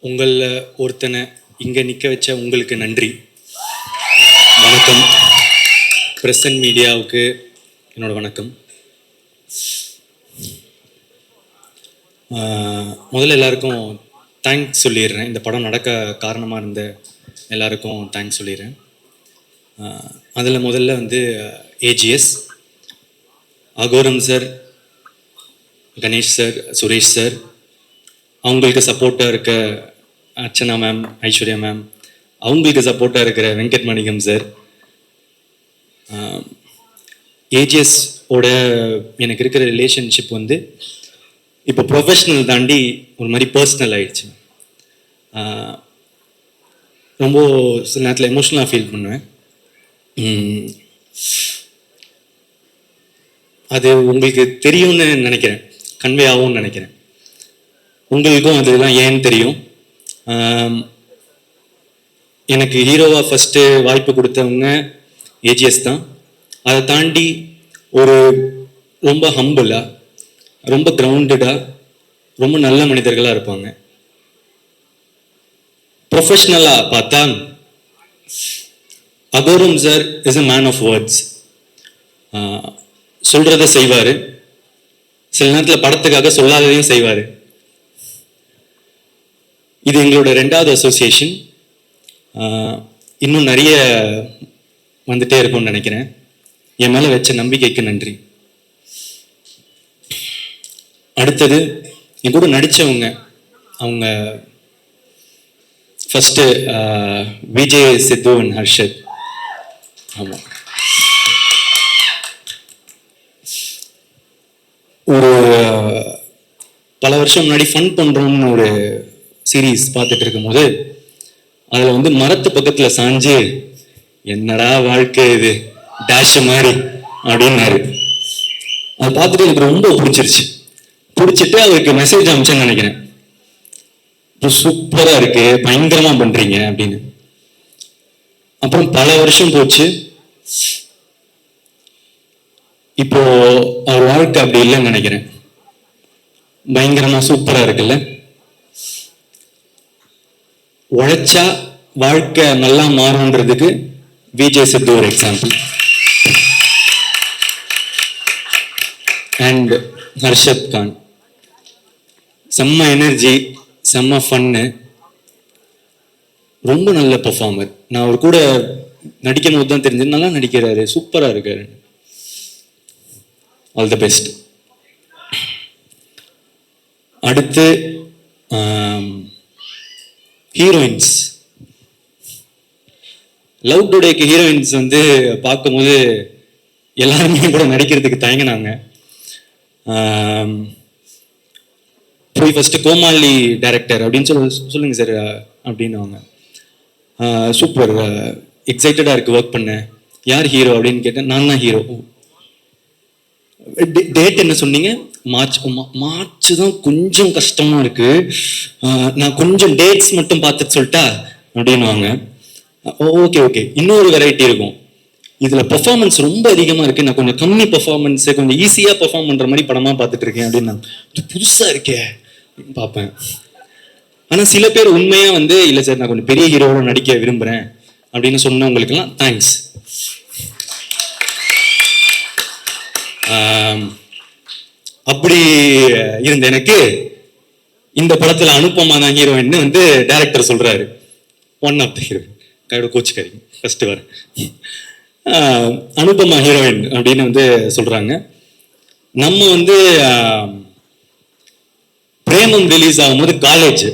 உங்களில் ஒருத்தனை இங்கே நிற்க வச்ச உங்களுக்கு நன்றி. வணக்கம். பிரசன்ட் மீடியாவுக்கு என்னோட வணக்கம். முதல்ல எல்லாருக்கும் தேங்க்ஸ் சொல்லிடுறேன். இந்த படம் நடக்க காரணமாக இருந்த எல்லாருக்கும் தேங்க்ஸ் சொல்லிடுறேன். அதில் முதல்ல AGS, Aghoram sir, Ganesh sir, Suresh sir, அவங்களுக்கு சப்போர்ட்டாக இருக்க அர்ச்சனா மேம், ஐஸ்வர்யா மேம், அவங்களுக்கு சப்போர்ட்டாக இருக்கிற வெங்கட் மணிகம் சார். ஏஜிஎஸ் ஓட எனக்கு இருக்கிற ரிலேஷன்ஷிப் இப்போ ப்ரொஃபஷ்னல் தாண்டி ஒரு மாதிரி பர்சனல் ஆயிடுச்சு. ரொம்ப சில நேரத்தில் எமோஷ்னலாக ஃபீல் பண்ணுவேன். அது உங்களுக்கு தெரியும்னு நினைக்கிறேன், கன்வே ஆகும்னு நினைக்கிறேன். உங்களுக்கும் அதெல்லாம் ஏன்னு தெரியும். எனக்கு ஹீரோவாக ஃபஸ்ட்டு வாய்ப்பு கொடுத்தவங்க ஏஜிஎஸ் தான். அதை தாண்டி ஒரு ரொம்ப ஹம்பிளாக, ரொம்ப கிரவுண்டடாக, ரொம்ப நல்ல மனிதர்களாக இருப்பாங்க. ப்ரொஃபஷ்னலாக பார்த்தா Aghoram sir is a man of words. சொல்கிறத செய்வார், சில நேரத்தில் படத்துக்காக சொல்லாததையும் செய்வார். இது எங்களோட 2வது அசோசியேஷன். இன்னும் நிறைய வந்துட்டே இருக்கும்னு நினைக்கிறேன். என் மேலே வச்ச நம்பிக்கைக்கு நன்றி. அடுத்தது என் கூட நடித்தவங்க, அவங்க ஃபஸ்ட்டு விஜய், சித்து அண்ட் ஹர்ஷத். ஆமாம், ஒரு பல வருஷம் முன்னாடி ஃபன் பண்ணுறோம்னு ஒரு சீரீஸ் பார்த்துட்டு இருக்கும்போது அதில் மரத்து பக்கத்தில் சாஞ்சு என்னடா வாழ்க்கை இது டேஷ் மாதிரி அப்படின்னாரு. அதை பார்த்துட்டு எனக்கு ரொம்ப பிடிச்சிட்டு அவருக்கு மெசேஜ் அனுப்பிச்சேன்னு நினைக்கிறேன். சூப்பராக இருக்கு, பயங்கரமாக பண்ணுறீங்க அப்படின்னு. அப்புறம் பல வருஷம் போச்சு. இப்போ அவர் வாழ்க்கை அப்படி இல்லைன்னு நினைக்கிறேன். பயங்கரமாக சூப்பராக இருக்குல்ல. உழைச்சா வாழ்க்கை நல்லா மாறும்ன்றதுக்கு விஜய் சித்து ஒரு எக்ஸாம்பிள். அண்ட் ஹர்ஷத் கான், செம்ம எனர்ஜி, செம்ம ஃபன்னு, ரொம்ப நல்ல பெர்ஃபார்மர். நான் அவர் கூட நடிக்கும் போது தான் தெரிஞ்சது, நல்லா நடிக்கிறாரு, சூப்பராக இருக்காரு. All the best. அடுத்து ஹீரோயின்ஸ். லவ் டுடேக்கு ஹீரோயின்ஸ் பார்க்கும்போது எல்லாருமே கூட நடிக்கிறதுக்கு தயங்கினாங்க. போய் ஃபஸ்ட்டு கோமாளி டைரக்டர் அப்படின்னு சொல்லுங்க சார் அப்படின்னு. அவங்க சூப்பர், எக்ஸைட்டடாக இருக்குது ஒர்க் பண்ண. யார் ஹீரோ அப்படின்னு கேட்டேன். நான் தான் ஹீரோ. டேட் என்ன சொன்னீங்க? மார்ச் தான் கொஞ்சம் கஷ்டமா இருக்கு, நான் கொஞ்சம் டேட்ஸ் மட்டும் பார்த்துட்டு சொல்லிட்டா அப்படின்வாங்க. ஓகே, இன்னொரு வெரைட்டி இருக்கும். இதுல பெர்ஃபார்மன்ஸ் ரொம்ப அதிகமா இருக்கு, நான் கொஞ்சம் கம்மி பெர்ஃபார்மன்ஸ், கொஞ்சம் ஈஸியா பெர்ஃபார்ம் பண்ற மாதிரி படமா பார்த்துட்டு இருக்கேன் அப்படின்னு. இது புதுசா இருக்கே பார்ப்பேன். ஆனா சில பேர் உண்மையா இல்லை சார் நான் கொஞ்சம் பெரிய ஹீரோவோட நடிக்க விரும்புறேன் அப்படின்னு சொன்னவங்களுக்கெல்லாம் தேங்க்ஸ். அப்படி இருந்த எனக்கு இந்த படத்துல அனுபமா தான் ஹீரோயின் டைரக்டர் சொல்றாரு. ஒன் ஆஃப் த ஹீரோயின், கையோட கோச்சுக்காரி ஃபர்ஸ்ட் வர அனுபமா ஹீரோயின் அப்படின்னு சொல்றாங்க. நம்ம பிரேமம் ரிலீஸ் ஆகும்போது காலேஜ்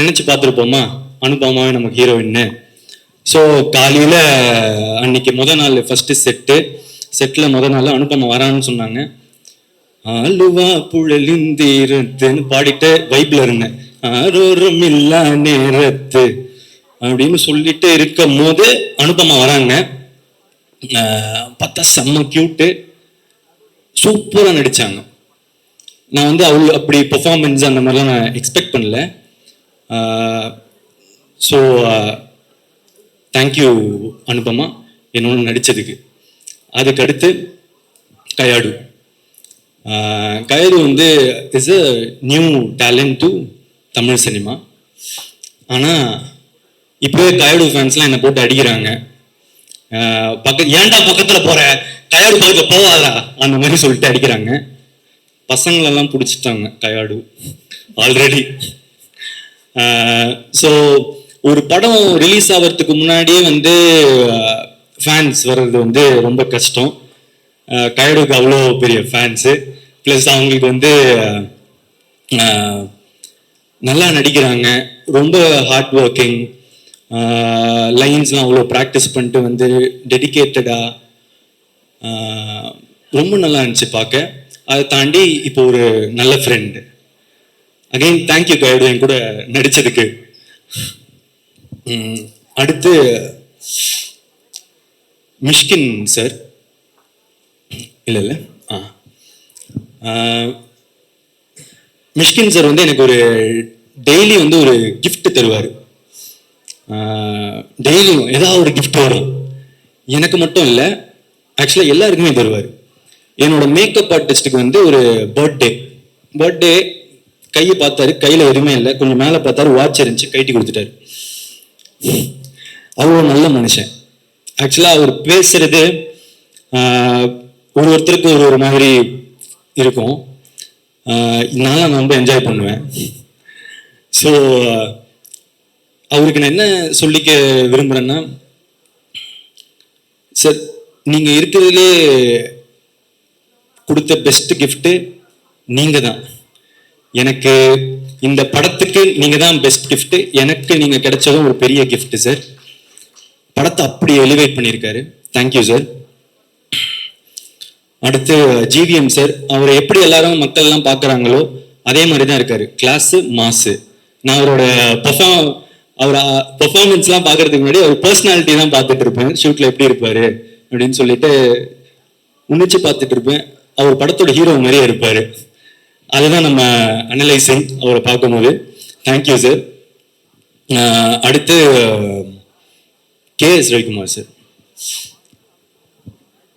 நினைச்சு பார்த்துருப்போமா அனுபமாவே நமக்கு ஹீரோயின்னு. ஸோ காலையில அன்னைக்கு நாள் ஃபர்ஸ்ட் செட்டில் நாள் அனுபமா வரான்னு சொன்னாங்க. அழுவா புழலிந்தீரத்துன்னு பாடிட்டு வைப்ல இருந்தேன். ஆரோரம் இல்லா நேரத்து அப்படின்னு சொல்லிட்டு இருக்கும் போது அனுபமா வராங்க. பார்த்தா செம்ம கியூட்டு, சூப்பரா நடிச்சாங்க. நான் அவள் அப்படி பெர்ஃபார்மன்ஸ் அந்த மாதிரிலாம் நான் எக்ஸ்பெக்ட் பண்ணல. ஸோ தேங்க்யூ அனுபமா என்னோட நடித்ததுக்கு. அதுக்கடுத்து Kayadu is a new talent to Tamil cinema. ஆனால் இப்போவே கயடு ஃபேன்ஸ்லாம் என்னை போட்டு அடிக்கிறாங்க. ஏன்டா பக்கத்தில் போகிற, கயாடு பக்கத்தில் போவாதா அந்த மாதிரி சொல்லிட்டு அடிக்கிறாங்க. பசங்களெல்லாம் பிடிச்சிட்டாங்க கயாடு ஆல்ரெடி. ஸோ ஒரு படம் ரிலீஸ் ஆகிறதுக்கு முன்னாடியே வந்து ஃபேன்ஸ் வர்றது வந்து ரொம்ப கஷ்டம். கயடுக்கு அவ்வளோ பெரிய ஃபேன்ஸு, ப்ளஸ் அவங்களுக்கு வந்து நல்லா நடிக்கிறாங்க, ரொம்ப ஹார்ட் ஒர்க்கிங், லைன்ஸ்லாம் அவ்வளோ ப்ராக்டிஸ் பண்ணிட்டு வந்து டெடிக்கேட்டடாக ரொம்ப நல்லா இருந்துச்சு பார்க்க. அதை தாண்டி இப்போ ஒரு நல்ல ஃப்ரெண்டு. அகைன் தேங்க்யூ கயடு என் கூட நடிச்சதுக்கு. அடுத்து மிஷ்கின் சார். இல்லை மிஷ்கின் சார் வந்து எனக்கு ஒரு டெய்லி வந்து ஒரு கிஃப்ட் தருவார். டெய்லியும் ஏதாவது ஒரு கிஃப்ட் வரும். எனக்கு மட்டும் இல்லை, ஆக்சுவலாக எல்லாருக்குமே தருவார். என்னோட மேக்கப் ஆர்டிஸ்ட்டுக்கு வந்து ஒரு பர்த்டே கையை பார்த்தாரு, கையில் எதுவுமே இல்லை, கொஞ்சம் மேலே பார்த்தாரு, வாட்ச் இருந்துச்சு, கைட்டி கொடுத்துட்டாரு. அவ்வளோ நல்ல மனுஷன். ஆக்சுவலாக அவர் பேசுறது ஒருத்தருக்கு ஒரு மாதிரி இருக்கும். நான் ரொம்ப என்ஜாய் பண்ணுவேன். ஸோ அவருக்கு நான் என்ன சொல்லிக்க விரும்புகிறேன்னா, சார் நீங்கள் இருக்கிறதுலே கொடுத்த பெஸ்ட் கிஃப்ட்டு நீங்கள் தான். எனக்கு இந்த படத்துக்கு நீங்கள் தான் பெஸ்ட் கிஃப்ட்டு. எனக்கு நீங்கள் கிடைச்சதும் ஒரு பெரிய கிஃப்ட் சார். படத்தை அப்படி எலிவேட் பண்ணியிருக்காரு. Thank you sir. அடுத்து ஜிவிஎம் சார். அவரை எப்படி எல்லாரும் மக்கள் எல்லாம் பார்க்குறாங்களோ அதே மாதிரி தான் இருக்காரு. கிளாஸு மாசு. நான் அவரோட பெர்ஃபார்மன்ஸ்லாம் பார்க்கறதுக்கு முன்னாடி அவர் பர்சனாலிட்டி தான் பார்த்துட்டு இருப்பேன். ஷூட்டில் எப்படி இருப்பார் அப்படின்னு சொல்லிட்டு உன்னிச்சு பார்த்துட்டு இருப்பேன். அவர் படத்தோட ஹீரோ மாதிரியே இருப்பார். அதுதான் நம்ம அனலைசிங் அவரை பார்க்கும்போது. Thank you sir. அடுத்து கேஎஸ் ரவிக்குமார் சார்.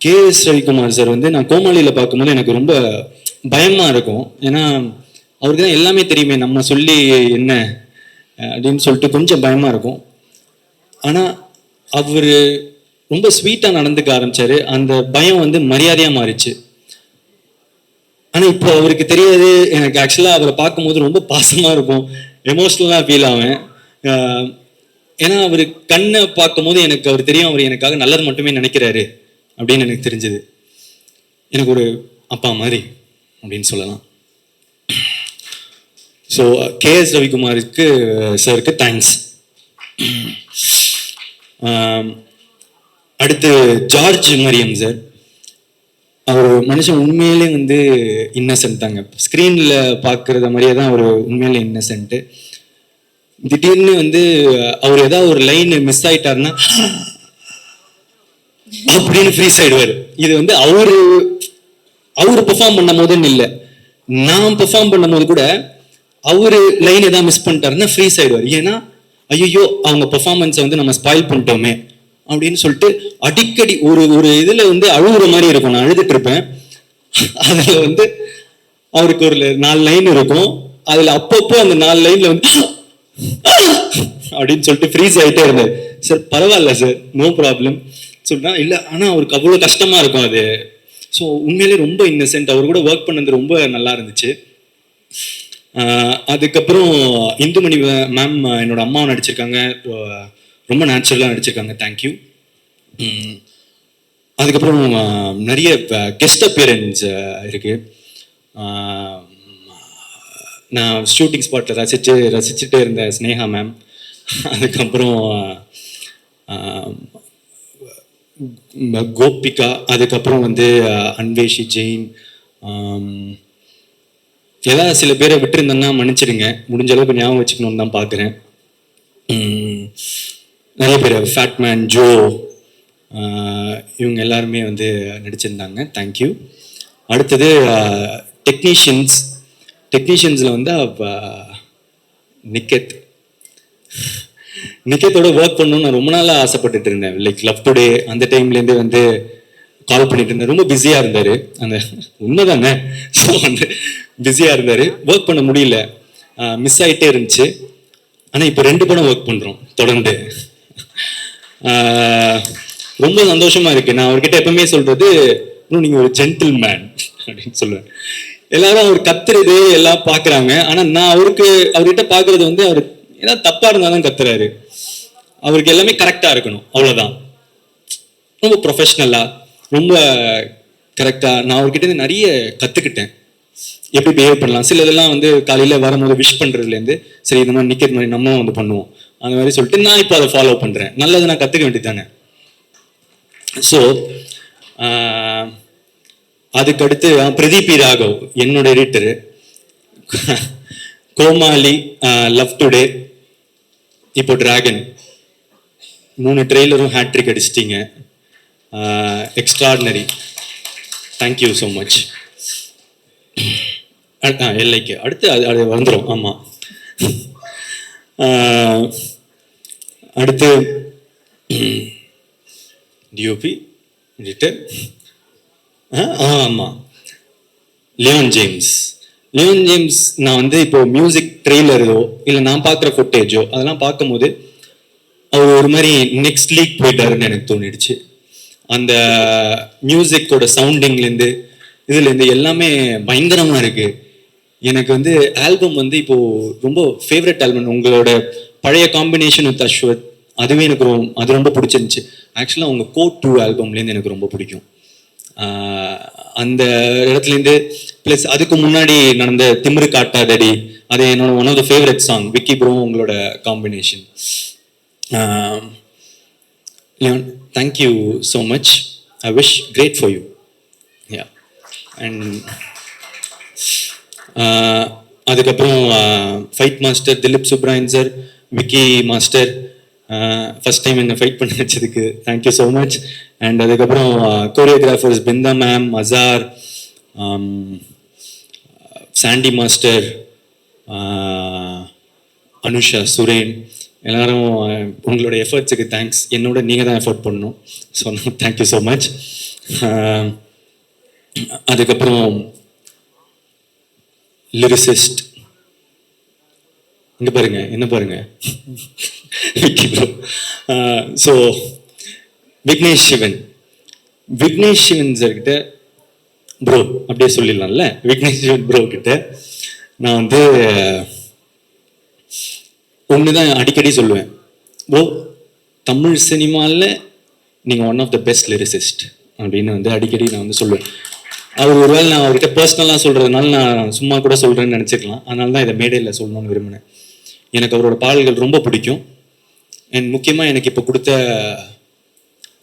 கேஎஸ் ரவிக்குமார் சார் வந்து நான் கோமாளியில் பார்க்கும்போது எனக்கு ரொம்ப பயமாக இருக்கும். ஏன்னா அவருக்கு தான் எல்லாமே தெரியுமே, நம்ம சொல்லி என்ன அப்படின்னு சொல்லிட்டு கொஞ்சம் பயமாக இருக்கும். ஆனால் அவர் ரொம்ப ஸ்வீட்டாக நடந்துக்க ஆரம்பித்தார். அந்த பயம் வந்து மரியாதையாக மாறிச்சு. ஆனால் இப்போ அவருக்கு தெரியாது. எனக்கு ஆக்சுவலாக அவரை பார்க்கும்போது ரொம்ப பாசமாக இருக்கும், எமோஷ்னலாக ஃபீல் ஆவேன். ஏன்னா அவர் கண்ணை பார்க்கும்போது எனக்கு அவர் தெரியும், அவர் எனக்காக நல்லது மட்டுமே நினைக்கிறாரு அப்படின்னு எனக்கு தெரிஞ்சது. எனக்கு ஒரு அப்பா மாதிரி அப்படின்னு சொல்லலாம். ஸோ கேஎஸ் ரவிக்குமாருக்கு சாருக்கு தேங்க்ஸ். அடுத்து ஜார்ஜ் மரியம் சார். அவர் மனுஷன் உண்மையிலே வந்து இன்னசென்ட் தாங்க. ஸ்க்ரீனில் பார்க்குறத மாதிரியே தான் அவர் உண்மையிலே இன்னசென்ட்டு. திடீர்னு வந்து அவர் ஏதாவது ஒரு லைன் மிஸ் ஆயிட்டாருன்னா அப்படின்னு ஃப்ரீஸ் ஆயிடுவார். இது வந்து அவரு பெர்ஃபார்ம் பண்ணும் போதுன்னு இல்லை, நான் பெர்ஃபார்ம் பண்ணும் போது கூட அவரு லைன் ஏதாவது மிஸ் பண்ணிட்டாருன்னா ஃப்ரீஸ் ஆயிடுவார். ஏன்னா ஐயோ அவங்க பெர்ஃபார்மன்ஸை வந்து நம்ம ஸ்பாயில் பண்ணிட்டோமே அப்படின்னு சொல்லிட்டு அடிக்கடி ஒரு இதுல வந்து அழுகுற மாதிரி இருக்கும். நான் அழுதுட்டு இருப்பேன். அதுல வந்து அவருக்கு ஒரு 4 லைன் இருக்கும். அதுல அப்பப்போ அந்த 4 லைன்ல வந்து அப்படின்னு சொல்லிட்டு ஃப்ரீஸ் ஆகிட்டே இருந்தார். சார் பரவாயில்ல சார், நோ ப்ராப்ளம் சொல்றா. இல்லை ஆனால் அவருக்கு அவ்வளோ கஷ்டமா இருக்கும் அது. ஸோ உண்மையிலே ரொம்ப இன்னசென்ட். அவர் கூட ஒர்க் பண்ணது ரொம்ப நல்லா இருந்துச்சு. அதுக்கப்புறம் இந்துமணி மேம் என்னோட அம்மாவை நடிச்சிருக்காங்க, ரொம்ப நேச்சுரலாக நடிச்சிருக்காங்க. தேங்க்யூ. அதுக்கப்புறம் நிறைய கெஸ்ட் அப்பியரன்ஸ் இருக்கு. நான் ஷூட்டிங் ஸ்பாட்டில் ரசிச்சுட்டே இருந்த ஸ்னேகா மேம், அதுக்கப்புறம் கோபிகா, அதுக்கப்புறம் வந்து அன்வேஷி ஜெயின், ஏதாவது சில பேரை விட்டுருந்தேன்னா மன்னிச்சிடுங்க. முடிஞ்ச அளவுக்கு ஞாபகம் வச்சுக்கணும்னு தான் பார்க்குறேன். நிறைய பேர் ஃபேட்மேன், ஜோ, இவங்க எல்லாருமே வந்து நடிச்சிருந்தாங்க. தேங்க்யூ. அடுத்தது டெக்னீஷியன்ஸில் வந்து நிக்கத்தோட ஒர்க் பண்ணணும்னு நான் ரொம்ப நாளாக ஆசைப்பட்டுட்டு இருந்தேன். லைக் லவ் டுடே அந்த டைம்லேருந்தே வந்து கால் பண்ணிட்டு இருந்தேன். ரொம்ப பிஸியாக இருந்தார். அந்த உண்மைதானே. ஸோ வந்து பிஸியாக இருந்தார், ஒர்க் பண்ண முடியல. மிஸ் ஆகிட்டே இருந்துச்சு. ஆனால் இப்போ 2 படம் ஒர்க் பண்ணுறோம் தொடர்ந்து. ரொம்ப சந்தோஷமா இருக்கு. நான் அவர்கிட்ட எப்பவுமே சொல்றது, இன்னும் நீங்க ஒரு ஜென்டில் மேன் அப்படின்னு சொல்லுவேன். எல்லாரும் அவர் கத்துறது எல்லாம் பாக்குறாங்க. ஆனா நான் அவர்கிட்ட பாக்குறது வந்து அவர் ஏதாவது தப்பா இருந்தாலும் கத்துறாரு. அவருக்கு எல்லாமே கரெக்டா இருக்கணும், அவ்வளவுதான். ரொம்ப ப்ரொஃபஷனலா, ரொம்ப கரெக்டா. நான் அவர்கிட்ட இருந்து நிறைய கத்துக்கிட்டேன். எப்படி பிஹேவ் பண்ணலாம். சில இதெல்லாம் வந்து காலையில வரும்போது விஷ் பண்றதுலேருந்து, சரி இந்த மாதிரி நிக்கிறது மாதிரி நம்ம வந்து பண்ணுவோம் அந்த மாதிரி சொல்லிட்டு நான் இப்போ அதை ஃபாலோ பண்றேன். நல்லது நான் கத்துக்க வேண்டியதானே. ஸோ அதுக்கடுத்து பிரதீப் பி. ராகவ் என்னோட எடிட்டரு. கோமாளி, லவ் டுடே, இப்போ டிராகன் 3 ட்ரெய்லரும் ஹேட்ரிக் அடிச்சிட்டிங்க. எக்ஸ்ட்ராடினரி. Thank you so much. எல்லைக்கு அடுத்து அது வந்துடும். ஆமாம், அடுத்து டிஓபி எடிட்டர். ஆமாம், லியோன் ஜேம்ஸ். லியோன் ஜேம்ஸ் நான் வந்து இப்போ மியூசிக் ட்ரெய்லரோ இல்லை நான் பார்க்குற ஃபுட்டேஜோ அதெல்லாம் பார்க்கும்போது அவர் ஒரு மாதிரி நெக்ஸ்ட் லீக் போயிட்டாருன்னு எனக்கு தோணிடுச்சு. அந்த மியூசிக்கோட சவுண்டிங்லேருந்து இதுலேருந்து எல்லாமே பயங்கரமாக இருக்கு. எனக்கு வந்து ஆல்பம் வந்து இப்போ ரொம்ப ஃபேவரட் ஆல்பம். உங்களோட பழைய காம்பினேஷன் வித் அஸ்வத், அதுவே எனக்கு அது ரொம்ப பிடிச்சிருந்துச்சு. ஆக்சுவலாக உங்கள் கோட் 2 ஆல்பம்லேருந்து எனக்கு ரொம்ப பிடிக்கும். அந்த இடத்துலேருந்து ப்ளஸ் அதுக்கு முன்னாடி நடந்த திமிரு காட்டாதடி, அது என்னோட one of the favourite song. Vicky bro உங்களோட combination. Thank you so much. I wish great for you. Yeah. And அதுக்கப்புறம் fight master Dhilip Subbarayan sir, Vicky master, first time என்னை ஃபைட் பண்ண வச்சதுக்கு தேங்க்யூ ஸோ மச். அண்ட் அதுக்கப்புறம் choreographers Brindha ma'am, Azhar, Sandy master, Anusha, Suren, எல்லாரும் உங்களோட எஃபர்ட்ஸுக்கு thanks. என்னோட நீங்கள் தான் எஃபர்ட் பண்ணணும். So thank you so much. அதுக்கப்புறம் லிரிசிஸ்ட், இங்க பாருங்க, என்ன பாருங்க, Vicky bro. So Vignesh Sivan. Vignesh Sivan sir கிட்ட ப்ரோ அப்படியே சொல்லிடலாம்ல. விக்னேஷ் சிவன் ப்ரோ கிட்ட நான் வந்து ஒண்ணுதான் அடிக்கடி சொல்லுவேன், ப்ரோ தமிழ் சினிமாவில் நீங்கள் one of the best lyricist அப்படின்னு வந்து அடிக்கடி நான் வந்து சொல்லுவேன். அவர் ஒருவேளை நான் அவர்கிட்ட பர்சனலாக சொல்கிறதுனால நான் சும்மா கூட சொல்கிறேன்னு நினச்சிக்கலாம். அதனால தான் இதை மேடையில் சொல்லணும்னு விரும்பினேன். எனக்கு அவரோட பாடல்கள் ரொம்ப பிடிக்கும். அண்ட் முக்கியமாக எனக்கு இப்போ கொடுத்த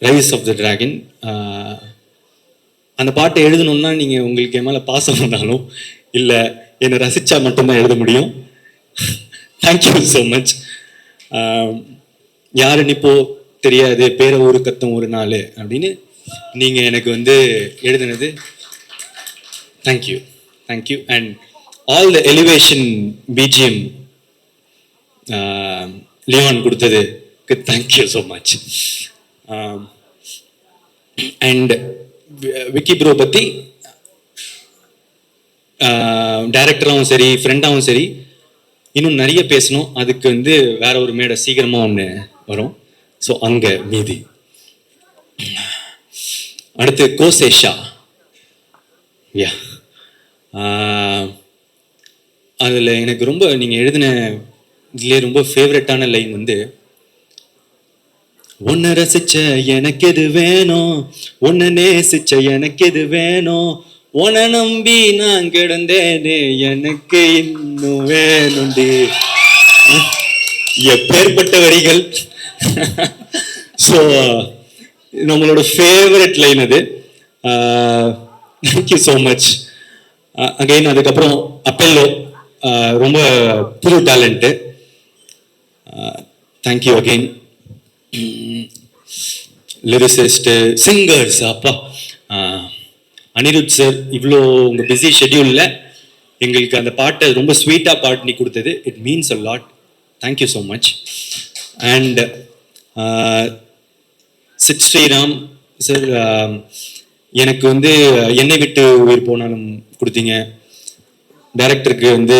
ரைஸ் ஆஃப் த டிராகன், அந்த பாட்டை எழுதணுன்னா நீங்கள் உங்களுக்கு என் மேலே பாசம் வந்தாலும் இல்லை என்னை ரசித்தா மட்டும்தான் எழுத முடியும். Thank you so much. யாருன்னு இப்போ தெரியாது, பேரை ஒரு கத்தம் ஒரு நாள் அப்படின்னு நீங்கள் எனக்கு வந்து எழுதுனது thank you. Thank you. And all the elevation BGM Leon கொடுத்ததுக்கு thank you so much. And Vicky bro பற்றி டைரக்டராகவும் சரி ஃப்ரெண்டாகவும் சரி இன்னும் நிறைய பேசணும். அதுக்கு வந்து வேற ஒரு மேடை சீக்கிரமாக ஒன்று வரும். ஸோ அங்கே மீதி. அடுத்து கோசேஷா. யா, அதில் எனக்கு ரொம்ப நீங்கள் எழுதின இதுலேயே ரொம்ப ஃபேவரட்டான லைன் வந்து, உன்னை ரசிச்ச எனக்கு எது வேணும், உன்னை நேசிச்ச எனக்கு எது வேணும், உன்னை நம்பி நான் கிடந்தேனே எனக்கு இன்னும் வேணுண்டி. எப்பேற்பட்ட வரிகள். ஸோ நம்மளோட ஃபேவரட் லைன் அது. Thank you so much again. அதுக்கப்புறம் அப்பெல்லோ ரொம்ப புது talent. Thank you again. Lyricist, singers, அப்பா அனிருத் சார் இவ்வளோ உங்கள் பிஸி ஷெட்யூலில் எங்களுக்கு அந்த பாட்டை ரொம்ப ஸ்வீட்டாக பாட்டு கொடுத்தது. It means a lot. Thank you so much. And Sid Sriram sir, எனக்கு வந்து என்னை விட்டு உயிர் போனாலும் கொடுத்தீங்க. டைரக்டருக்கு வந்து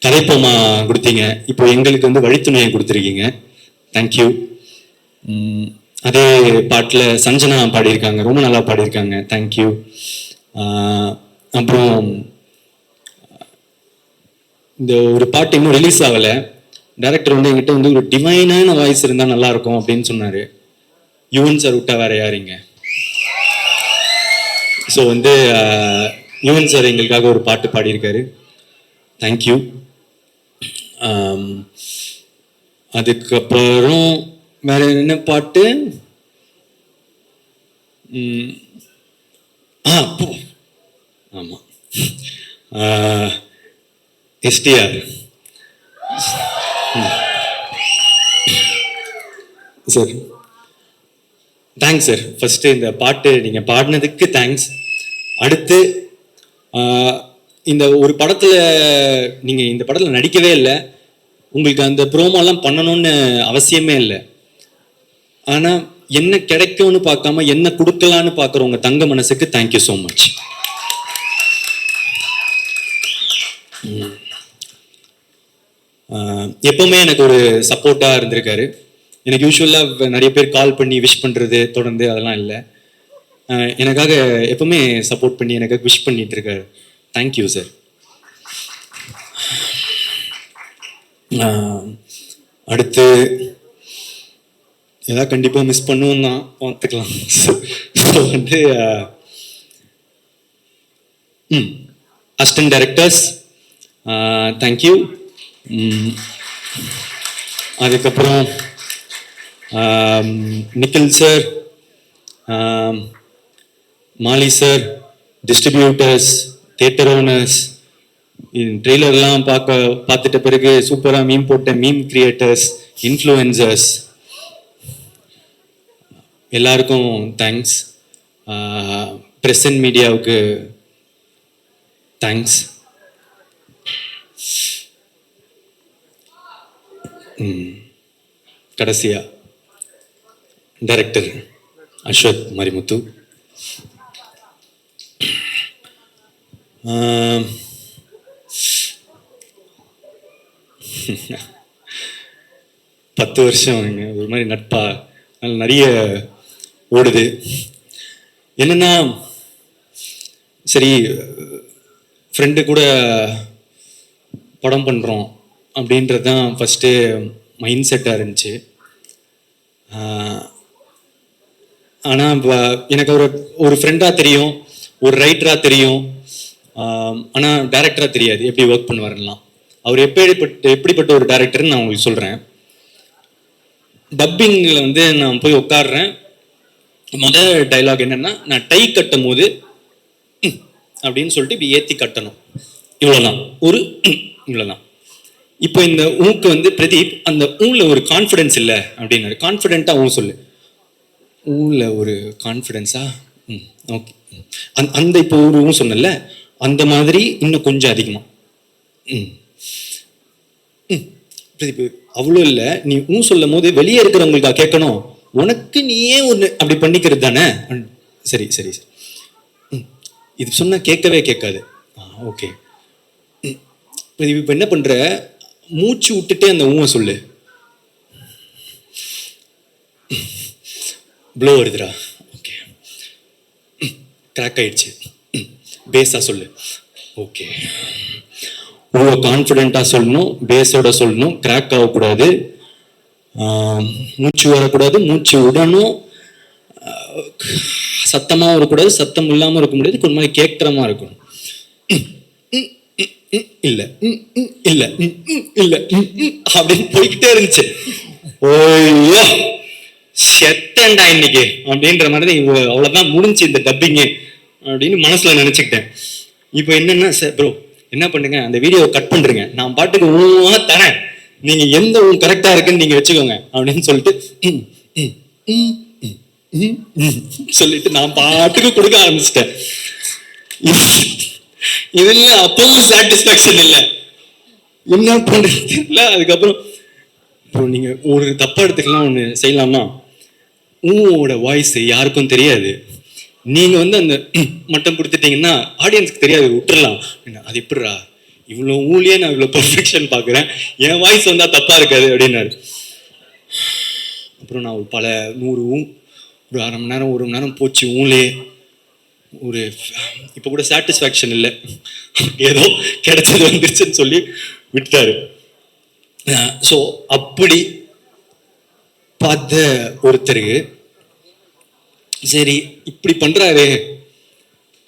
கதைப்போமா கொடுத்தீங்க, இப்போ எங்களுக்கு வந்து வழித்துணையை கொடுத்துருக்கீங்க. தேங்க்யூ. அதே பாட்டில் சஞ்சனா பாடியிருக்காங்க, ரொம்ப நல்லா பாடியிருக்காங்க. தேங்க்யூ. அப்புறம் இந்த ஒரு பாட்டு இன்னும் ரிலீஸ் ஆகலை. டைரக்டர் வந்து என்கிட்ட வந்து ஒரு டிவைனான வாய்ஸ் இருந்தால் நல்லா இருக்கும் அப்படின்னு சொன்னார். யுவன் சார் விட்டா வேற யாருங்க? ஸோ வந்து யுவன் சார் எங்களுக்காக ஒரு பாட்டு பாடியிருக்காரு. தேங்க்யூ. அதுக்கப்புறம் வேற என்ன பாட்டு? ஆமாம், STR sir. Thanks sir. First இந்த பாட்டு நீங்க பாடினதுக்கு தேங்க்ஸ். அடுத்து இந்த ஒரு படத்துல நீங்க இந்த படத்துல நடிக்கவே இல்லை, உங்களுக்கு அந்த ப்ரோமோலாம் பண்ணணும்னு அவசியமே இல்லை. ஆனா என்ன கிடைக்கும்னு பார்க்காம என்ன கொடுக்கலான்னு பார்க்குற உங்க தங்க மனசுக்கு தேங்க்யூ ஸோ மச். எப்பவுமே எனக்கு ஒரு சப்போர்ட்டா இருந்திருக்காரு. எனக்கு யூஸ்வலாக நிறைய பேர் கால் பண்ணி விஷ் பண்ணுறது தொடர்ந்து அதெல்லாம் இல்லை. எனக்காக எப்பவுமே சப்போர்ட் பண்ணி எனக்காக விஷ் பண்ணிட்டு இருக்காரு. Thank you sir. அடுத்து ஏதாவது கண்டிப்பாக மிஸ் பண்ணுவோம் தான், பார்த்துக்கலாம். ஸோ வந்து அசிஸ்டன்ட் டைரக்டர்ஸ் தேங்க்யூ. அதுக்கப்புறம் நிக்கில் சார், மாலி சார், டிஸ்ட்ரிபியூட்டர்ஸ், தியேட்டர் ஓனர்ஸ், ட்ரெய்லர்லாம் பார்த்துட்ட பிறகு சூப்பராக மீம் போட்ட மீம் கிரியேட்டர்ஸ், இன்ஃப்ளூயன்சர்ஸ் எல்லாருக்கும் தேங்க்ஸ். பிரசன்ட் மீடியாவுக்கு தேங்க்ஸ். கடைசியா டைரக்டர் அஸ்வத் மரிமுத்து, 10 வருஷம் ஒரு மாதிரி நட்பா நிறைய ஓடுது. என்னன்னா சரி ஃப்ரெண்டு கூட படம் பண்ணுறோம் அப்படின்றது தான் ஃபஸ்ட்டு மைண்ட் செட்டாக இருந்துச்சு. ஆனால் எனக்கு ஒரு ஃப்ரெண்டாக தெரியும், ஒரு ரைட்டராக தெரியும், ஆனால் டைரக்டராக தெரியாது எப்படி ஒர்க் பண்ணுவாருலாம். அவர் எப்படிப்பட்ட ஒரு டைரக்டர்னு நான் உங்களுக்கு சொல்கிறேன். டப்பிங்கில் வந்து நான் போய் உட்காடுறேன். முதல் டைலாக் என்னென்னா, நான் டை கட்டும் போது அப்படின்னு சொல்லிட்டு இப்படி ஏற்றி கட்டணும், இவ்வளோதான், ஒரு இவ்வளோதான். இப்போ இந்த ஊக்கு வந்து பிரதீப் அந்த ஊன்ல ஒரு கான்ஃபிடென்ஸ் இல்லை அப்படின்னாரு. கான்ஃபிடென்ட்டாக ஊ சொல்லு, ஊன்ல ஒரு கான்ஃபிடென்ஸா? ஓகே. அந்த இப்போ ஒரு ஊ சொன்னல, அந்த மாதிரி இன்னும் கொஞ்சம் அதிகமாக. பிரதீப் அவ்வளோ இல்லை, நீ ஊ சொல்லும் போது வெளியே இருக்கிறவங்களுக்கா கேட்கணும், உனக்கு நீயே ஒன்று அப்படி பண்ணிக்கிறது தானே. சரி சரி சரி, இது சொன்னால் கேட்கவே கேட்காது. ஓகே. இப்போ என்ன பண்ணுற, மூச்சு விட்டுட்டே அந்த ஊவை சொல்லு. ப்ளோ வருதுடா. ஓகே. கிராக் ஆயிடுச்சு. பேஸாக சொல்லு. ஓகே. ஊவை கான்ஃபிடென்ட்டாக சொல்லணும், பேஸோட சொல்லணும், கிராக் ஆகக்கூடாது, மூச்சு வரக்கூடாது, மூச்சு விடணும், சத்தமாக வரக்கூடாது, சத்தம் இல்லாமல் இருக்க முடியாது, கொஞ்சம் மாதிரி கேட்குற மாதிரி இருக்கணும். இல்ல இல்ல இல்ல அப்படின்னு போய்கிட்டே இருந்துச்சு. ஓய்யோ செத்தண்டா இன்னைக்கு அப்படின்ற மாதிரி அவ்வளவுதான் முடிஞ்சு இந்த டப்பிங்கு அப்படின்னு மனசுல நினைச்சுக்கிட்டேன். இப்போ என்னன்னா, சார் ப்ரோ என்ன பண்ணுங்க, அந்த வீடியோவை கட் பண்றீங்க, நான் பாட்டுக்கு ஊவா தரேன், நீங்க எந்த ஊ கரெக்டா இருக்குன்னு நீங்க வச்சுக்கோங்க அப்படின்னு சொல்லிட்டு சொல்லிட்டு நான் பாட்டுக்கு கொடுக்க ஆரம்பிச்சிட்டேன். இதுல அப்பவும் சாட்டிஸ்பாக்சன் இல்லை, என்ன பண்றது தெரியல. அதுக்கப்புறம் இப்போ நீங்க ஒரு தப்பா எடுத்துக்கலாம், ஒண்ணு செய்யலாமா, உங்களோட வாய்ஸ் யாருக்கும் தெரியாது, நீங்க வந்து அந்த மட்டும் கொடுத்துட்டீங்கன்னா ஆடியன்ஸ்க்கு தெரியாது, விட்டுறலாம். அது எப்படிரா, இவ்வளோ ஊழியே நான் இவ்வளோ பர்ஃபெக்ஷன் பார்க்குறேன், என் வாய்ஸ் வந்தால் தப்பாக இருக்காது அப்படின்னாரு. அப்புறம் நான் பல 100 ஒரு அரை மணி நேரம் 1 மணி நேரம் போச்சு ஊன்லேயே. ஒரு இப்போ கூட சாட்டிஸ்ஃபேக்ஷன் இல்லை, ஏதோ கிடைச்சது வந்துருச்சுன்னு சொல்லி விட்டாரு. ஸோ அப்படி பார்த்த ஒருத்தருக்கு சரி இப்படி பண்றாரு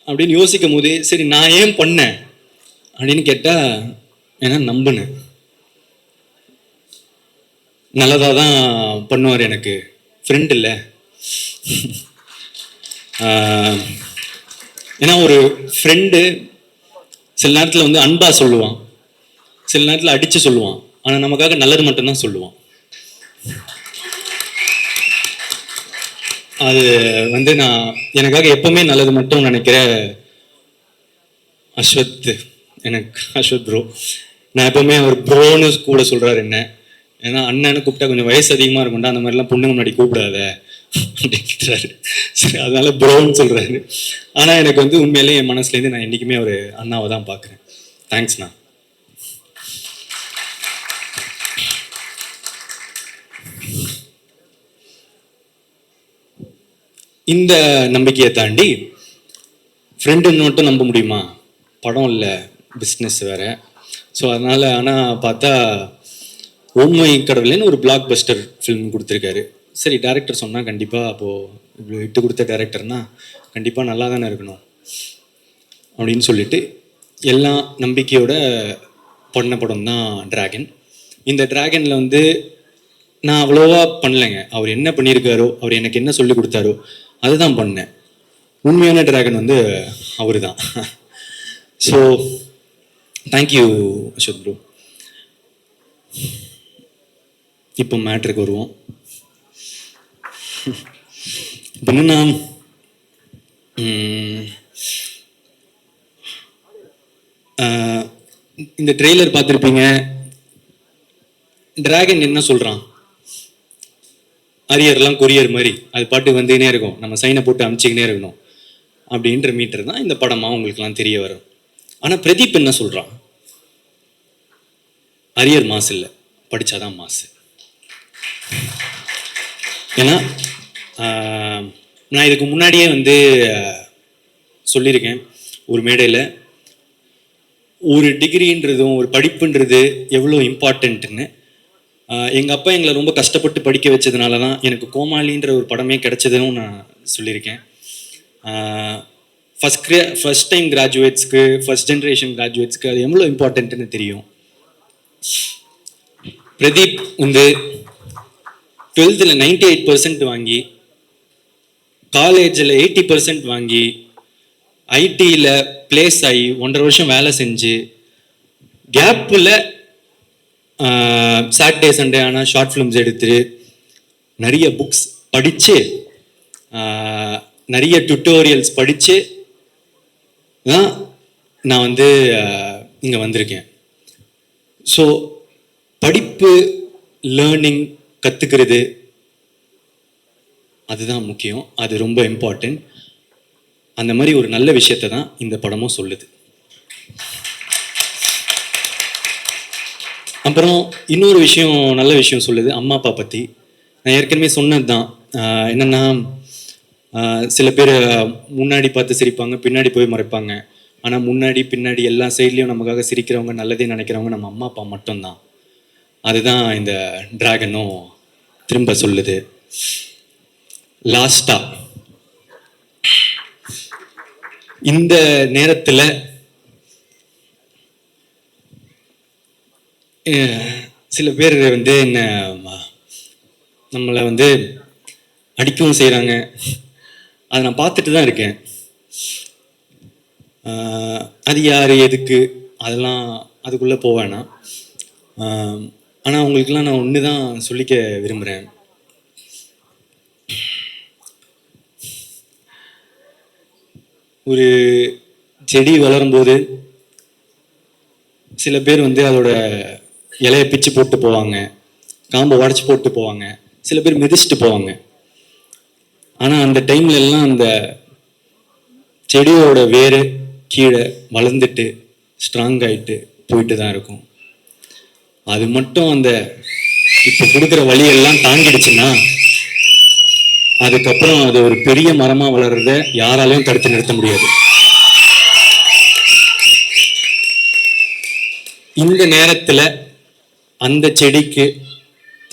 அப்படின்னு யோசிக்கும் போது சரி நான் ஏன் பண்ணேன் அப்படின்னு கேட்டா, ஏன்னா நம்பினேன் நல்லதாக தான் பண்ணுவார், எனக்கு ஃப்ரெண்ட் இல்லை. ஏன்னா ஒரு ஃப்ரெண்டு சில நேரத்தில் வந்து அன்பா சொல்லுவான், சில நேரத்தில் அடிச்சு சொல்லுவான், ஆனால் நமக்காக நல்லது மட்டும்தான் சொல்லுவான். அது வந்து நான் எனக்காக எப்பவுமே நல்லது மட்டும் நினைக்கிற அஸ்வத், எனக்கு அஸ்வத் ப்ரோ. நான் எப்பவுமே அவர் ப்ரோன்னு கூட சொல்றாரு என்ன, ஏன்னா அண்ணன்னு கூப்பிட்டா கொஞ்சம் வயசு அதிகமாக இருக்கும்டா, அந்த மாதிரிலாம் பொண்ணுங்க முன்னாடி கூப்பிடாத அப்படின்றாரு. சரி அதனால ப்ரோன்னு சொல்றாரு. ஆனால் எனக்கு வந்து உண்மையிலேயே என் மனசுலேருந்து நான் என்றைக்குமே ஒரு அண்ணாவை தான் பார்க்குறேன். தேங்க்ஸ்ண்ணா. இந்த நம்பிக்கையை தாண்டி ஃப்ரெண்டுன்னு மட்டும் நம்ப முடியுமா? படம் இல்லை, பிஸ்னஸ் வேற. ஸோ அதனால ஆனால் பார்த்தா ஓமை கடவுளேன்னு ஒரு பிளாக் பஸ்டர் ஃபிலிம் கொடுத்துருக்காரு. சரி டேரக்டர் சொன்னால் கண்டிப்பாக அப்போது விட்டு கொடுத்த டேரக்டர்னா கண்டிப்பாக நல்லா தானே இருக்கணும் அப்படின்னு சொல்லிட்டு எல்லாம் நம்பிக்கையோட பண்ண படம் தான் டிராகன். இந்த டிராகனில் வந்து நான் அவ்வளோவா பண்ணலைங்க. அவர் என்ன பண்ணியிருக்காரோ, அவர் எனக்கு என்ன சொல்லி கொடுத்தாரோ அதுதான் பண்ணேன். உண்மையான டிராகன் வந்து அவர் தான். So thank you Ashwath bro. இப்போ மேட்ருக்கு வருவோம். இப்போ என்னன்னா, இந்த ட்ரெய்லர் பார்த்துருப்பீங்க. டிராகன் என்ன சொல்கிறான், அரியர்லாம் கொரியர் மாதிரி அது பாட்டு வந்துக்கினே இருக்கும், நம்ம சைனை போட்டு அனுப்பிச்சிக்கினே இருக்கணும் அப்படின்ற மீட்டர் தான் இந்த படமாக உங்களுக்குலாம் தெரிய வரும். ஆனால் பிரதீப் என்ன சொல்கிறான், அரியர் மாசு இல்லை, படித்தாதான் மாசு. ஏன்னா நான் இதுக்கு முன்னாடியே வந்து சொல்லியிருக்கேன் ஒரு மேடையில், ஒரு டிகிரின்றதும் ஒரு படிப்புன்றது எவ்வளோ இம்பார்ட்டன்ட்டுன்னு. எங்கள் அப்பா எங்களை ரொம்ப கஷ்டப்பட்டு படிக்க வச்சதுனால தான் எனக்கு கோமாளின்ற ஒரு படமே கிடைச்சதுன்னு நான் சொல்லியிருக்கேன். ஃபஸ்ட் டைம் கிராஜுவேட்ஸ்க்கு, ஃபஸ்ட் ஜென்ரேஷன் கிராஜுவேட்ஸ்க்கு அது எவ்வளோ இம்பார்ட்டன்ட்டுன்னு தெரியும். பிரதீப் வந்து 12th 98% வாங்கி, காலேஜில் 80% வாங்கி, ஐடியில் பிளேஸ் ஆகி 1.5 வருஷம் வேலை செஞ்சு, கேப்பில் சாட்டர்டே சண்டே ஆனால் ஷார்ட் ஃபிலிம்ஸ் எடுத்து, நிறைய புக்ஸ் படித்து, நிறைய டுட்டோரியல்ஸ் படித்து தான் நான் வந்து இங்கே வந்திருக்கேன். ஸோ படிப்பு, லேர்னிங், கற்றுக்கிறது அதுதான் முக்கியம், அது ரொம்ப இம்பார்ட்டன்ட். அந்த மாதிரி ஒரு நல்ல விஷயத்தை தான் இந்த படமும் சொல்லுது. அப்புறம் இன்னொரு விஷயம், நல்ல விஷயம் சொல்லுது அம்மா அப்பா பற்றி. நான் ஏற்கனவே சொன்னது தான், என்னென்னா சில பேர் முன்னாடி பார்த்து சிரிப்பாங்க, பின்னாடி போய் மறைப்பாங்க. ஆனால் முன்னாடி பின்னாடி எல்லா சைட்லேயும் நமக்காக சிரிக்கிறவங்க, நல்லதே நினைக்கிறவங்க நம்ம அம்மா அப்பா மட்டும்தான். அதுதான் இந்த டிராகனும் திரும்ப சொல்லுது. லாஸ்டா இந்த நேரத்தில் சில பேர் வந்து என்ன நம்மளை வந்து அடிக்கவும் செய்கிறாங்க. அதை நான் பார்த்துட்டு தான் இருக்கேன். அது யார், எதுக்கு, அதெல்லாம் அதுக்குள்ளே போவேன்னா. ஆனால் உங்களுக்கெல்லாம் நான் ஒன்று தான் சொல்லிக்க விரும்புகிறேன். ஒரு செடி வளரும்போது சில பேர் வந்து அதோட இலையை பிச்சு போட்டு போவாங்க, காம்பை உடச்சி போட்டு போவாங்க, சில பேர் மிதிச்சுட்டு போவாங்க. ஆனால் அந்த டைம்ல எல்லாம் அந்த செடியோட வேறு கீழே வளர்ந்துட்டு ஸ்ட்ராங் ஆகிட்டு போயிட்டு தான் இருக்கும். அது மட்டும் அந்த இப்போ கொடுக்குற வழியெல்லாம் தாங்கிடுச்சுன்னா அதுக்கப்புறம் அது ஒரு பெரிய மரமா வளர்றத யாராலையும் தடுத்து நிறுத்த முடியாது. இந்த நேரத்துல அந்த செடிக்கு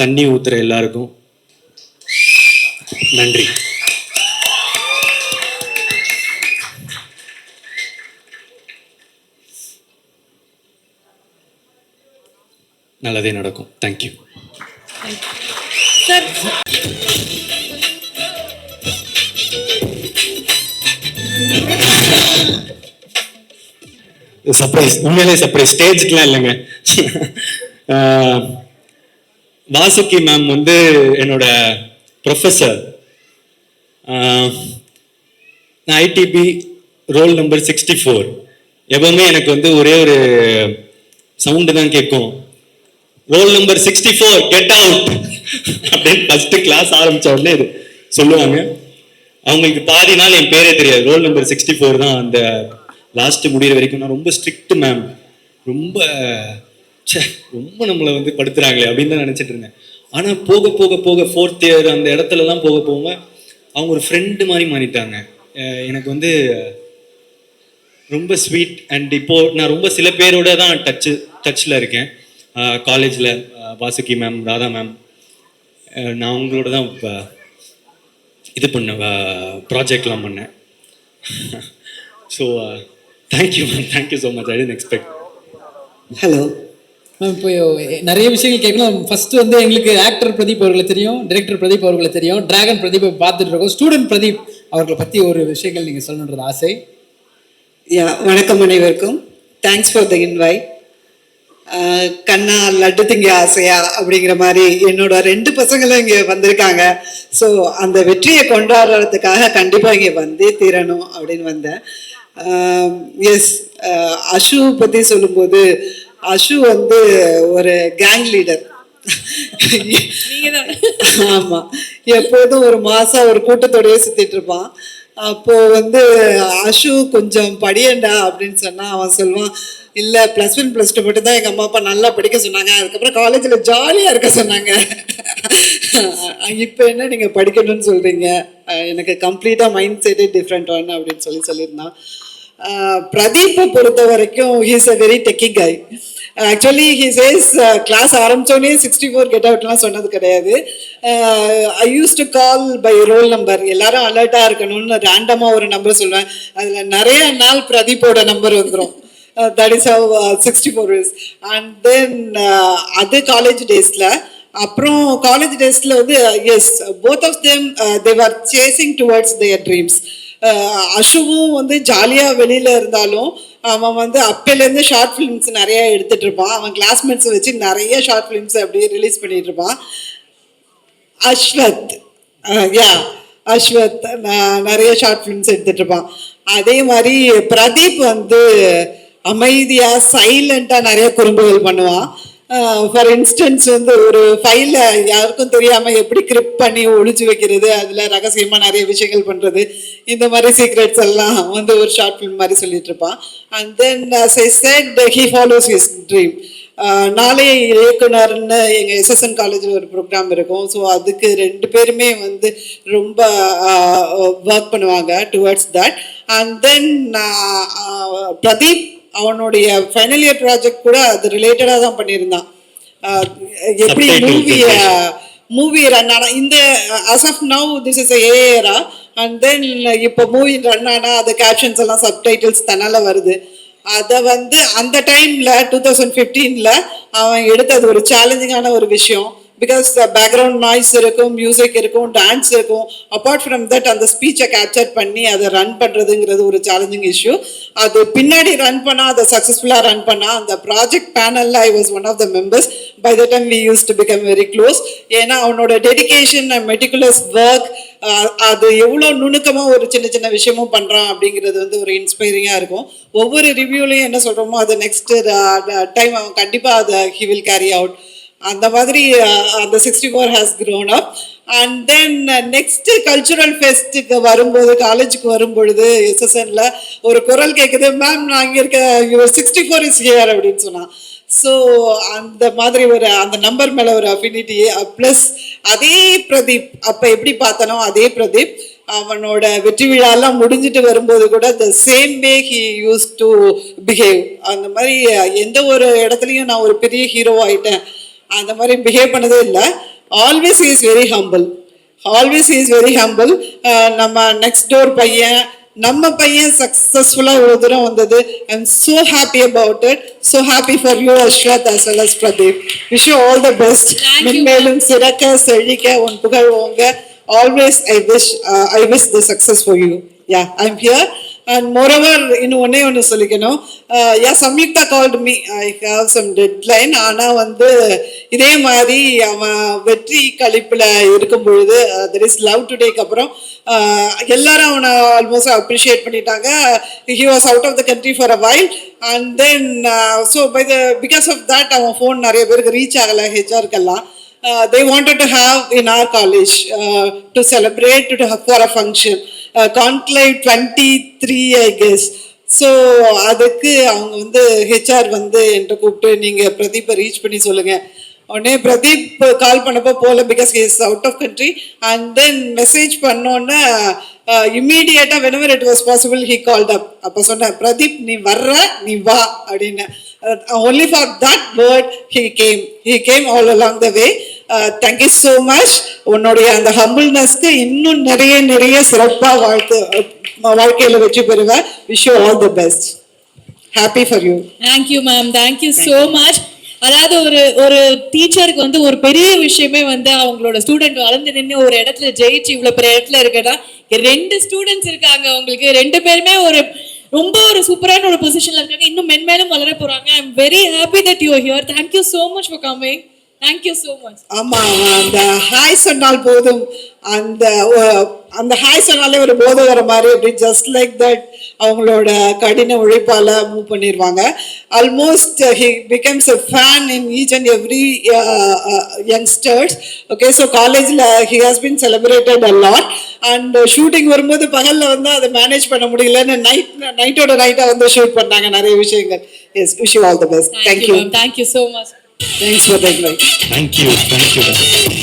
தண்ணி ஊத்துற எல்லாருக்கும் நன்றி. நல்லதே நடக்கும். Thank you sir. சர்ப்ரைஸ், உண்மையிலே சர்ப்ரைஸ், ஸ்டேஜ்க்குலாம் இல்லைங்க. வாசுகி மேம் வந்து என்னோட ப்ரொஃபஸர். நான் ஐடிபி ரோல் நம்பர் 64. எப்பவுமே எனக்கு வந்து ஒரே ஒரு சவுண்டு தான் கேட்கும், ரோல் நம்பர் 64 கெட் அவுட் அப்படின்னு ஃபர்ஸ்ட் கிளாஸ் ஆரம்பிச்ச உடனே இது சொல்லுவாங்க. அவங்களுக்கு பாதி நாள் என் பேரே தெரியாது. ரோல் நம்பர் 64 தான் அந்த லாஸ்ட் முடிகிற வரைக்கும். நான் ரொம்ப ஸ்ட்ரிக்ட் மேம், ரொம்ப ரொம்ப நம்மளை வந்து படுத்துறாங்களே அப்படின்னு தான் நினைச்சிட்டு இருந்தேன். ஆனா போக போக போக 4th இயர் அந்த இடத்துலலாம் போக போக அவங்க ஒரு ஃப்ரெண்டு மாதிரி மாறிட்டாங்க. எனக்கு வந்து ரொம்ப ஸ்வீட். அண்ட் இப்போ நான் ரொம்ப சில பேரோட தான் டச்சில் இருக்கேன். காலேஜில் வாசுகி மேம், ராதா மேம், நான் அவங்களோட தான் இது பண்ணேன், ப்ராஜெக்ட்லாம் பண்ணேன். So thank you ma'am, thank you so much. I tend expect. Hello ma'am, இப்போ நிறைய விஷயங்கள் கேட்கலாம். ஃபர்ஸ்ட் வந்து எங்களுக்கு ஆக்டர் பிரதீப் அவர்களை தெரியும், டைரக்டர் பிரதீப் அவர்களை தெரியும், டிராகன் பிரதீப் பார்த்துட்டு இருக்கோம். ஸ்டூடெண்ட் பிரதீப் அவர்களை பற்றி ஒரு விஷயங்கள் நீங்கள் சொல்லணுன்றது ஆசை. வணக்கம் அனைவருக்கும். Thanks for the invite. கண்ணா லட்டு திங்க ஆசையா அப்படிங்கிற மாதிரி என்னோட 2 பசங்களும் இங்கே வந்திருக்காங்க. ஸோ அந்த வெற்றியை கொண்டாடுறதுக்காக கண்டிப்பாக இங்கே வந்தே தீரணும் அப்படின்னு வந்தேன். எஸ், அஷு பற்றி சொல்லும்போது, அஷு வந்து ஒரு கேங் லீடர். ஆமா, எப்போதும் ஒரு மாசம் ஒரு கூட்டத்தோடய சுத்திட்டு இருப்பான். அப்போ வந்து அஷு கொஞ்சம் படியண்டா அப்படின்னு சொன்னா அவன் சொல்லுவான், இல்லை +1 +2 மட்டும் தான் எங்கள் அம்மா அப்பா நல்லா படிக்க சொன்னாங்க, அதுக்கப்புறம் காலேஜில் ஜாலியாக இருக்க சொன்னாங்க. இப்போ என்ன நீங்கள் படிக்கணும்னு சொல்கிறீங்க, எனக்கு கம்ப்ளீட்டாக மைண்ட் செட்டே டிஃப்ரெண்ட் ஒன் அப்படின்னு சொல்லியிருந்தான். பிரதீப்பை பொறுத்த வரைக்கும் he's a very techie guy. Actually he says class ஆரம்பித்தோடனே 64 கெட் அவுட்லாம் சொன்னது கிடையாது. I use to call by roll number. எல்லாரும் அலர்ட்டாக இருக்கணும்னு ரேண்டமாக ஒரு நம்பர் சொல்லுவேன். அதில் நிறைய நாள் பிரதீப்போட நம்பர் வந்துடும். That is how 64 is. And then அது காலேஜ் டேஸில். அப்புறம் காலேஜ் டேஸில் வந்து yes, both of them they were chasing towards their dreams. அஷுவும் வந்து ஜாலியாக வெளியில் இருந்தாலும் அவன் வந்து அப்போலேருந்து ஷார்ட் ஃபிலிம்ஸ் நிறைய எடுத்துகிட்டு இருப்பான். அவன் கிளாஸ்மேட்ஸை வச்சு நிறைய ஷார்ட் ஃபிலிம்ஸ் அப்படியே ரிலீஸ் பண்ணிட்டு இருப்பான். அஸ்வத், அஸ்வத் நிறைய ஷார்ட் ஃபிலிம்ஸ் எடுத்துகிட்டு இருப்பான். அதே மாதிரி பிரதீப் வந்து அமைதியாக சைலண்ட்டாக நிறைய குறும்புகள் பண்ணுவான். ஃபார் இன்ஸ்டன்ஸ் வந்து ஒரு ஃபைலை யாருக்கும் தெரியாமல் எப்படி கிரிப் பண்ணி ஒழிச்சு வைக்கிறது, அதில் ரகசியமாக நிறைய விஷயங்கள் பண்ணுறது, இந்த மாதிரி சீக்ரெட்ஸ் எல்லாம் வந்து ஒரு ஷார்ட் ஃபிலிம் மாதிரி சொல்லிட்டு இருப்பான். And then as I said, he follows his dream. நாளைய இயக்குனர்னு எங்கள் SSN காலேஜில் ஒரு ப்ரோக்ராம் இருக்கும். ஸோ அதுக்கு 2 பேருமே வந்து ரொம்ப ஒர்க் பண்ணுவாங்க towards that. And then Pradeep அவனுடைய ஃபைனல் இயர் ப்ராஜெக்ட் கூட அது ரிலேட்டடாக தான் பண்ணியிருந்தான். எப்படி மூவி ரன் ஆனா இந்த as of now this is a era. And then இப்போ மூவி ரன் ஆனா அது கேப்ஷன்ஸ் எல்லாம் சப்டைட்டில்ஸ் தன்னால வருது. அதை வந்து அந்த டைம்ல 2015ல் அவன் எடுத்தது ஒரு சேலஞ்சிங்கான ஒரு விஷயம். பிகாஸ் பேக்ரவுண்ட் நாய்ஸ் இருக்கும், மியூசிக் இருக்கும், டான்ஸ் இருக்கும். அப்பார்ட் ஃப்ரம் தட் அந்த ஸ்பீச்சை கேப்சர் பண்ணி அதை ரன் பண்ணுறதுங்கிறது ஒரு சேலஞ்சிங் இஷ்யூ. அது பின்னாடி ரன் பண்ணால், அதை சக்ஸஸ்ஃபுல்லாக ரன் பண்ணால், அந்த ப்ராஜெக்ட் பேனலில் I was one of the members. By the time we use to become very close. ஏன்னா அவனோட டெடிகேஷன் அண்ட் மெட்டிகுலஸ் ஒர்க், அது எவ்வளோ நுணுக்கமாக ஒரு சின்ன சின்ன விஷயமும் பண்ணுறான் அப்படிங்கிறது வந்து ஒரு இன்ஸ்பைரிங்காக இருக்கும். ஒவ்வொரு ரிவ்யூலையும் என்ன சொல்கிறோமோ அதை நெக்ஸ்ட் டைம் அவன் கண்டிப்பாக அதை ஹி வில் கேரி அவுட். அந்த மாதிரி அந்த 64 has grown up. And then next cultural ஃபெஸ்ட்டுக்கு வரும்போது, காலேஜுக்கு வரும்பொழுது எஸ்எஸ்என்ல ஒரு குரல் கேட்குது, மேம் நான் இங்கே இருக்க யுவர் 64 இஸ் ஹியர் அப்படின்னு சொன்னான். ஸோ அந்த மாதிரி ஒரு அந்த நம்பர் மேலே ஒரு அஃபினிட்டி. ப்ளஸ் அதே பிரதீப், அப்போ எப்படி பார்த்தனோ அதே பிரதீப் அவனோட வெற்றி விழாலாம் முடிஞ்சிட்டு வரும்போது கூட the same way he use to behave. அந்த மாதிரி எந்த ஒரு இடத்துலையும் நான் ஒரு பெரிய ஹீரோ ஆயிட்டேன் அந்த மாதிரி பிஹேவ் பண்ணதே இல்லை. Always he is very humble. Always he is very humble. நம்ம நெக்ஸ்ட் டோர் பையன், நம்ம பையன் சக்ஸஸ்ஃபுல்லாக இவ்வளோ தூரம் வந்தது. I am so happy about it. So happy for you Ashrath as well as Pradeep. Wish you all the best. மென்மேலும் சிறக்க செழிக்க உன் புகழ் ஓங்க. Always I wish the success for you. Yeah, I'm here. And moreover, இன்னும் ஒன்று சொல்லிக்கணும். Samyuktha called me. I have some deadline. ஆனால் வந்து இதே மாதிரி அவன் வெற்றி கழிப்பில் இருக்கும் பொழுது there is love today-க்கு அப்புறம் எல்லாரும் அவனை ஆல்மோஸ்ட் அப்ரிஷியேட் பண்ணிட்டாங்க. he was out of the country for a while and then so because of that அவன் ஃபோன் நிறைய பேருக்கு ரீச் ஆகலை ஹெச்ஆருக்கெல்லாம். They wanted to have in our college to celebrate for a function, conclave 23 I guess. So அதுக்கு அவங்க வந்து HR வந்து என்கிட்ட கூப்பிட்டு நீங்கள் பிரதீப்பை ரீச் பண்ணி சொல்லுங்கள். உடனே பிரதீப் கால் பண்ணப்போ போகல because he is out of country. And then message பண்ணோன்னே இம்மீடியட்டாக whenever it was possible he called up. அப்போ சொன்னேன், பிரதீப் நீ வர்ற, நீ வா அப்படின்னு. only for that word he came all along the way. Thank you so much. உன்னுடைய அந்த ஹம்பிள்னஸ்க்கு இன்னும் நிறைய சிறப்பாக வாழ்க்கையில் வெற்றி பெறுவேன். Wish you all the best. Happy for you. Thank you ma'am, thank you so much. அதாவது ஒரு டீச்சருக்கு வந்து ஒரு பெரிய விஷயமே வந்து அவங்களோட ஸ்டூடெண்ட் வளர்ந்து நின்று ஒரு இடத்துல ஜெயிச்சு இவ்வளோ பெரிய இடத்துல இருக்குன்னா, 2 ஸ்டூடெண்ட்ஸ் இருக்காங்க உங்களுக்கு, 2 பேருமே ரொம்ப ஒரு சூப்பரான ஒரு பொசிஷன்ல இருக்காங்க, இன்னும் மென்மேலும் வளர போறாங்க. I am very happy that you are here. Thank you so much for coming. Thank you so much. ஆமா, அந்த ஹாய் சொன்னால் போதும், அந்த ஹாய் சொன்னாலே ஒரு போதை வர மாதிரி அப்படி ஜஸ்ட் லைக் தட் அவங்களோட கடின உழைப்பால மூவ் பண்ணிடுவாங்க. Almost he becomes a fan in each and every youngsters. Okay, so காலேஜில் he has been celebrated a lot. And shooting வரும்போது பகலில் வந்து அதை மேனேஜ் பண்ண முடியலன்னு நைட்டோட நைட்டாக வந்து ஷூட் பண்ணாங்க நிறைய விஷயங்கள். Yes, wish you all the best. Thank you. Thank you so much. Thanks for the invite. Thank you.